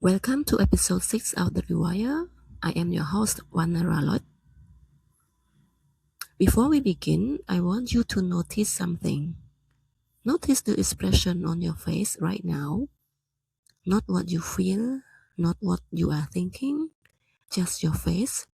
Welcome to episode 6 of the Rewire. I am your host, Vannara Loch. Before we begin, I want you to notice something. Notice the expression on your face right now. Not what you feel, not what you are thinking, just your face.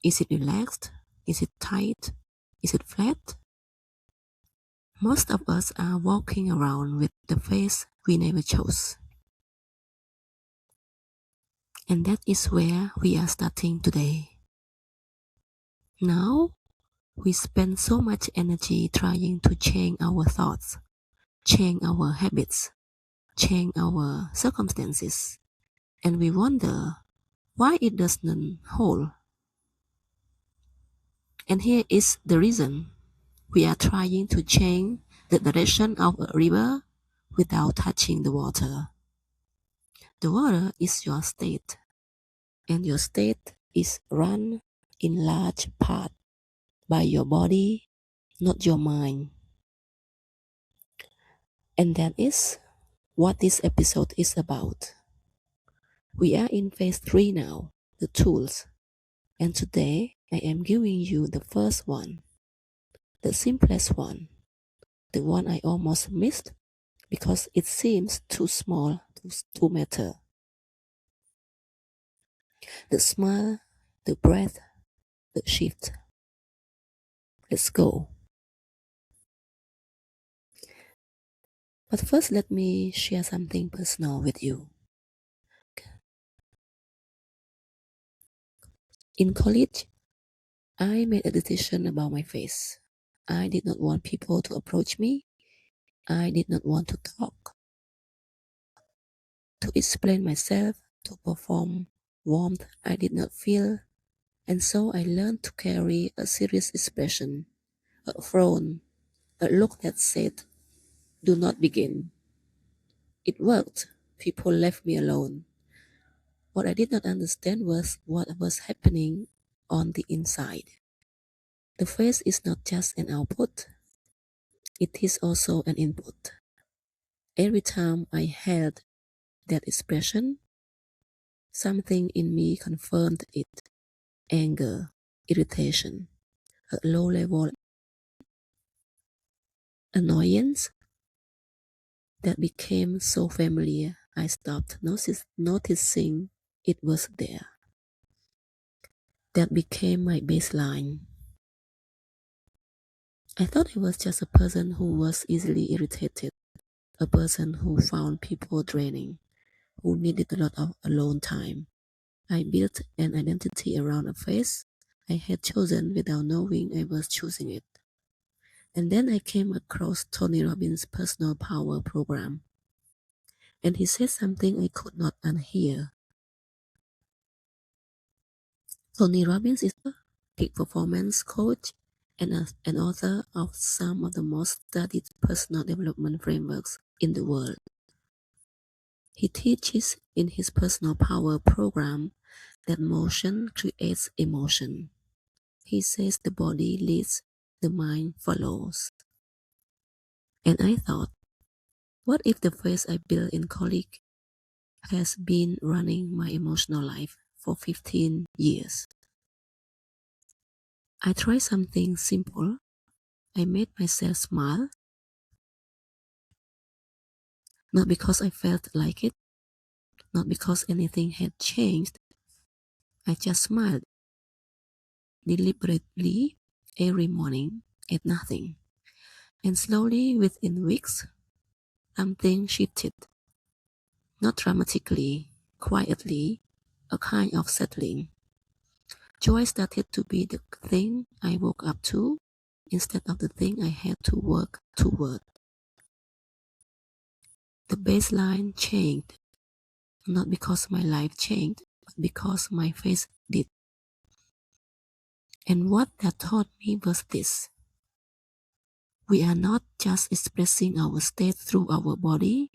Is it relaxed? Is it tight? Is it flat? Most of us are walking around with the face we never chose. And that is where we are starting today. Now, we spend so much energy trying to change our thoughts, change our habits, change our circumstances, and we wonder why it doesn't hold. And here is the reason. We are trying to change the direction of a river without touching the water. The water is your state, and your state is run in large part by your body, not your mind. And that is what this episode is about. We are in phase 3 now, the tools. And today I am giving you the first one, the simplest one, the one I almost missed because it seems too small to matter. The smile, the breath, the shift. Let's go. But first, let me share something personal with you. In college, I made a decision about my face. I did not want people to approach me. I did not want to talk, to explain myself, to perform warmth I did not feel, and so I learned to carry a serious expression, a frown, a look that said, "Do not begin." It worked. People left me alone. What I did not understand was what was happening on the inside. The face is not just an output, it is also an input. Every time I held that expression, something in me confirmed it. Anger, irritation, a low-level annoyance that became so familiar I stopped noticing it was there. That became my baseline. I thought I was just a person who was easily irritated, a person who found people draining, who needed a lot of alone time. I built an identity around a face I had chosen without knowing I was choosing it. And then I came across Tony Robbins' personal power program. And he said something I could not unhear. Tony Robbins is a peak performance coach and an author of some of the most studied personal development frameworks in the world. He teaches in his personal power program that motion creates emotion. He says the body leads, the mind follows. And I thought, what if the face I built in college has been running my emotional life for 15 years? I tried something simple. I made myself smile, not because I felt like it, not because anything had changed. I just smiled deliberately every morning at nothing. And slowly, within weeks, something shifted. Not dramatically, quietly, a kind of settling. Joy started to be the thing I woke up to instead of the thing I had to work toward. The baseline changed, not because my life changed, but because my face did. And what that taught me was this. We are not just expressing our state through our body,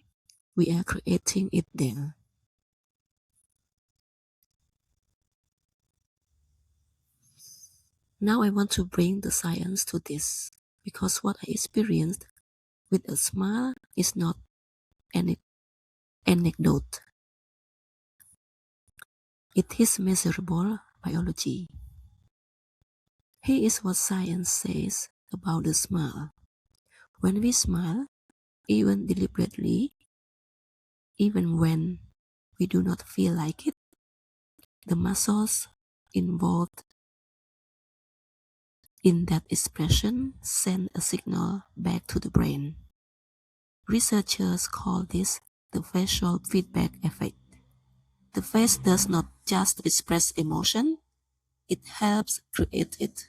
we are creating it there. Now I want to bring the science to this, because what I experienced with a smile is not an anecdote. It is measurable biology. Here is what science says about the smile. When we smile, even deliberately, even when we do not feel like it, the muscles involved in that expression send a signal back to the brain. Researchers call this the facial feedback effect. The face does not just express emotion, it helps create it.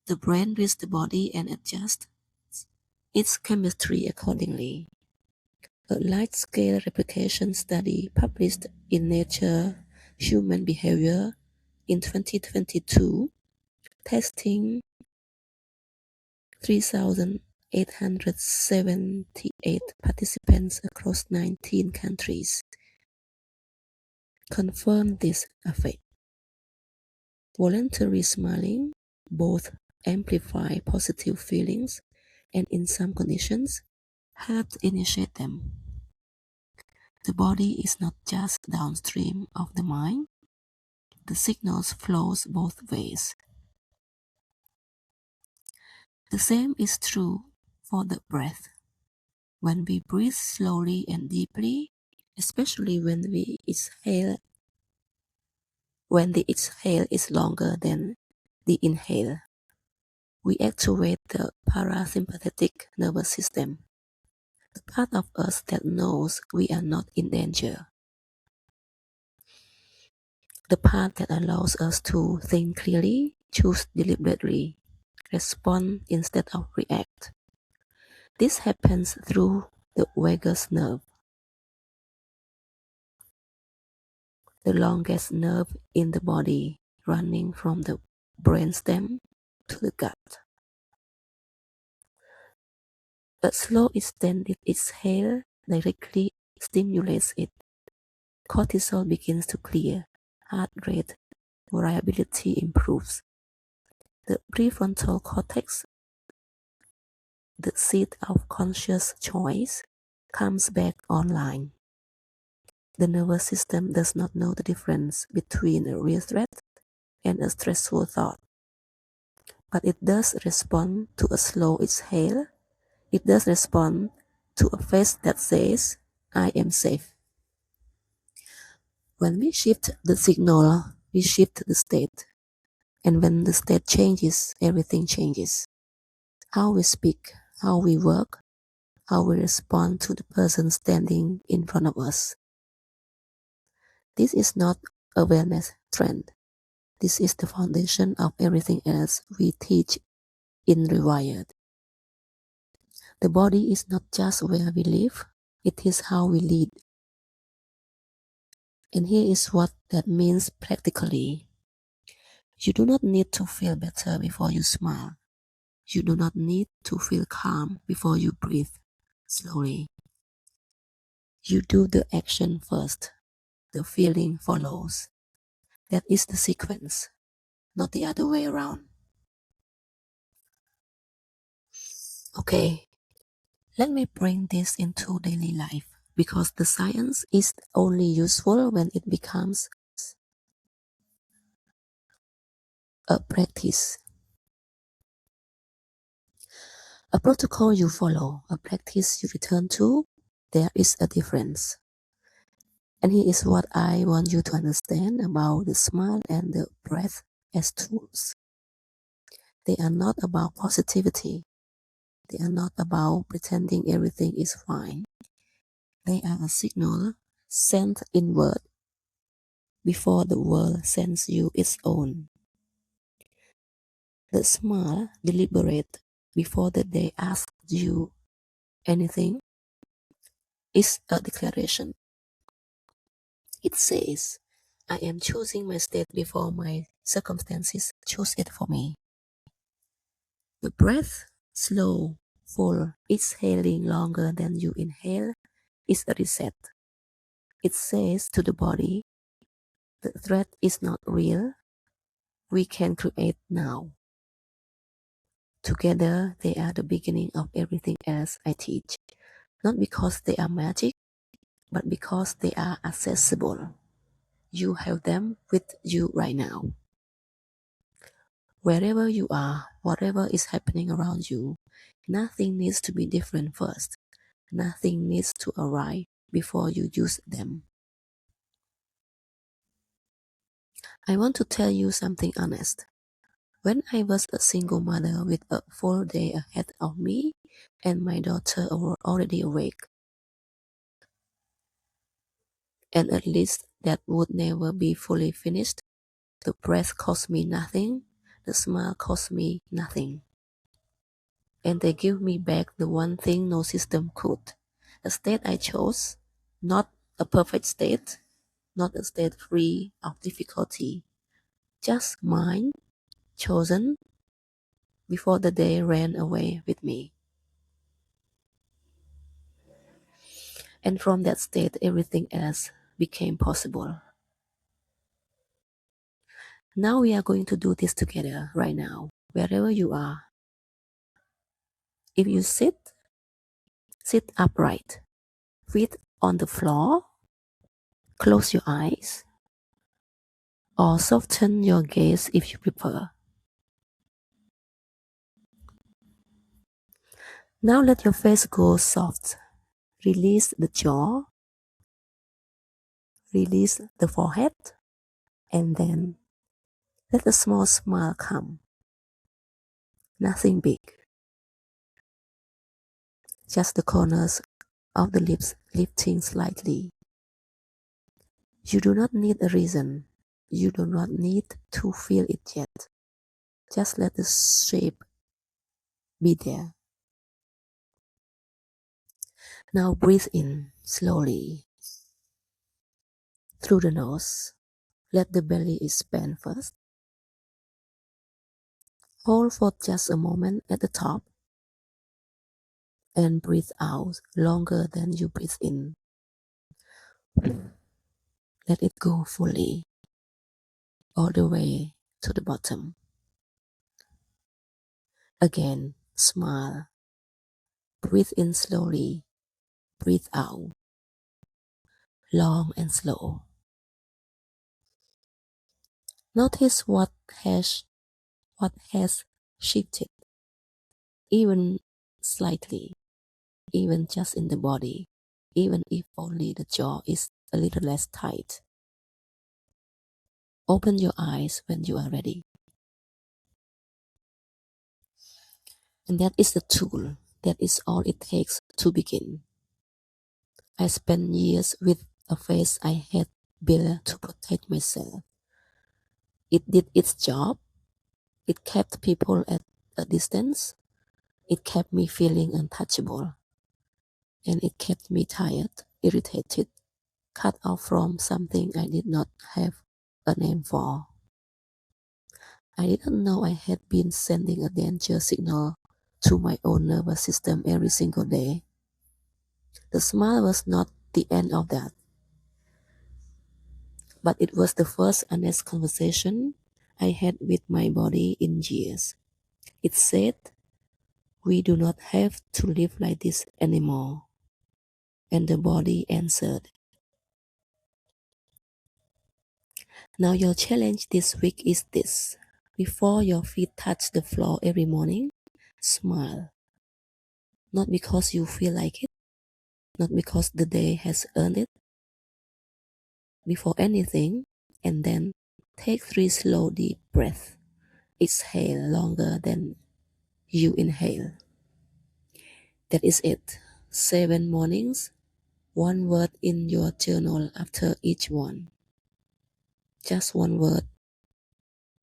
The brain reads the body and adjusts its chemistry accordingly. A large-scale replication study published in Nature Human Behaviour in 2022, testing 3,878 participants across 19 countries, confirmed this effect. Voluntary smiling both amplify positive feelings and in some conditions help initiate them. The body is not just downstream of the mind. The signals flows both ways. The same is true for the breath. When we breathe slowly and deeply, especially when the exhale is longer than the inhale, we activate the parasympathetic nervous system, the part of us that knows we are not in danger, the part that allows us to think clearly, choose deliberately, respond instead of react. This happens through the vagus nerve, the longest nerve in the body, running from the brainstem to the gut. A slow extended exhale directly stimulates it. Cortisol begins to clear, heart rate variability improves. The prefrontal cortex, the seat of conscious choice, comes back online. The nervous system does not know the difference between a real threat and a stressful thought, but it does respond to a slow exhale. It does respond to a face that says, I am safe. When we shift the signal, we shift the state. And when the state changes, everything changes. How we speak, how we work, how we respond to the person standing in front of us. This is not a wellness trend. This is the foundation of everything else we teach in Rewired. The body is not just where we live, it is how we lead. And here is what that means practically. You do not need to feel better before you smile. You do not need to feel calm before you breathe slowly. You do the action first. The feeling follows. That is the sequence, not the other way around. Okay, let me bring this into daily life because the science is only useful when it becomes a practice. A protocol you follow, a practice you return to, there is a difference. And here is what I want you to understand about the smile and the breath as tools. They are not about positivity. They are not about pretending everything is fine. They are a signal sent inward before the world sends you its own. The smile, deliberate before the day asks you anything, is a declaration. It says, I am choosing my state before my circumstances choose it for me. The breath, slow, full, exhaling longer than you inhale, is a reset. It says to the body, the threat is not real, we can create now. Together, they are the beginning of everything else I teach, not because they are magic, but because they are accessible. you have them with you right now. Wherever you are, whatever is happening around you, nothing needs to be different first. Nothing needs to arrive before you use them. I want to tell you something honest. When I was a single mother with a full day ahead of me and my daughter were already awake, and at least that would never be fully finished, the breath cost me nothing, the smile cost me nothing. And they give me back the one thing no system could. A state I chose, not a perfect state, not a state free of difficulty, just mine, chosen before the day ran away with me. And from that state, everything else became possible. Now we are going to do this together right now, wherever you are. If you sit upright, feet on the floor, close your eyes, or soften your gaze if you prefer. Now let your face go soft. Release the jaw, release the forehead, and then let a small smile come. Nothing big. Just the corners of the lips lifting slightly. You do not need a reason. You do not need to feel it yet. Just let the shape be there. Now breathe in slowly through the nose. Let the belly expand first. Hold for just a moment at the top and breathe out longer than you breathe in. Let it go fully, all the way to the bottom. Again, smile. Breathe in slowly, breathe out, long and slow. Notice what has shifted, even slightly, even just in the body, even if only the jaw is a little less tight. Open your eyes when you are ready. And that is the tool. That is all it takes to begin. I spent years with a face I had built to protect myself. It did its job. It kept people at a distance. It kept me feeling untouchable. And it kept me tired, irritated, cut off from something I did not have a name for. I didn't know I had been sending a danger signal to my own nervous system every single day. The smile was not the end of that, but it was the first honest conversation I had with my body in years. It said, "We do not have to live like this anymore." And the body answered. Now your challenge this week is this. Before your feet touch the floor every morning, smile. Not because you feel like it, not because the day has earned it. Before anything, and then take 3 slow deep breaths. Exhale longer than you inhale. That is it. 7 mornings, 1 word in your journal after each one. Just 1 word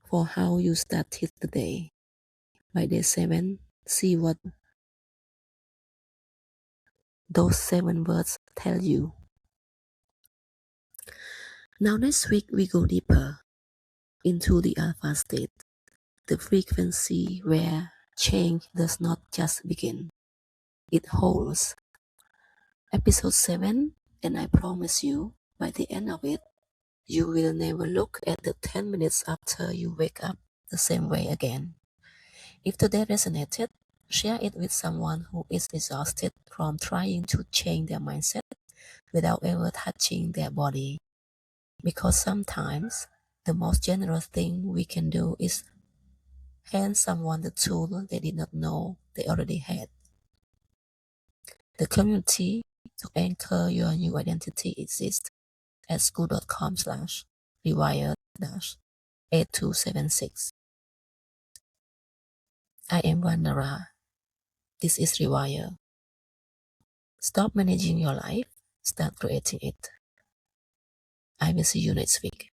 for how you started the day. By day 7, see what those 7 words tell you. Now next week we go deeper into the alpha state, the frequency where change does not just begin, it holds. Episode 7, and I promise you, by the end of it, you will never look at the 10 minutes after you wake up the same way again. If today resonated, share it with someone who is exhausted from trying to change their mindset without ever touching their body. Because sometimes the most generous thing we can do is hand someone the tool they did not know they already had. The community to anchor your new identity exists at school.com/rewire-8276. I am Vannara. This is Rewire. Stop managing your life, start creating it. I will see you next week.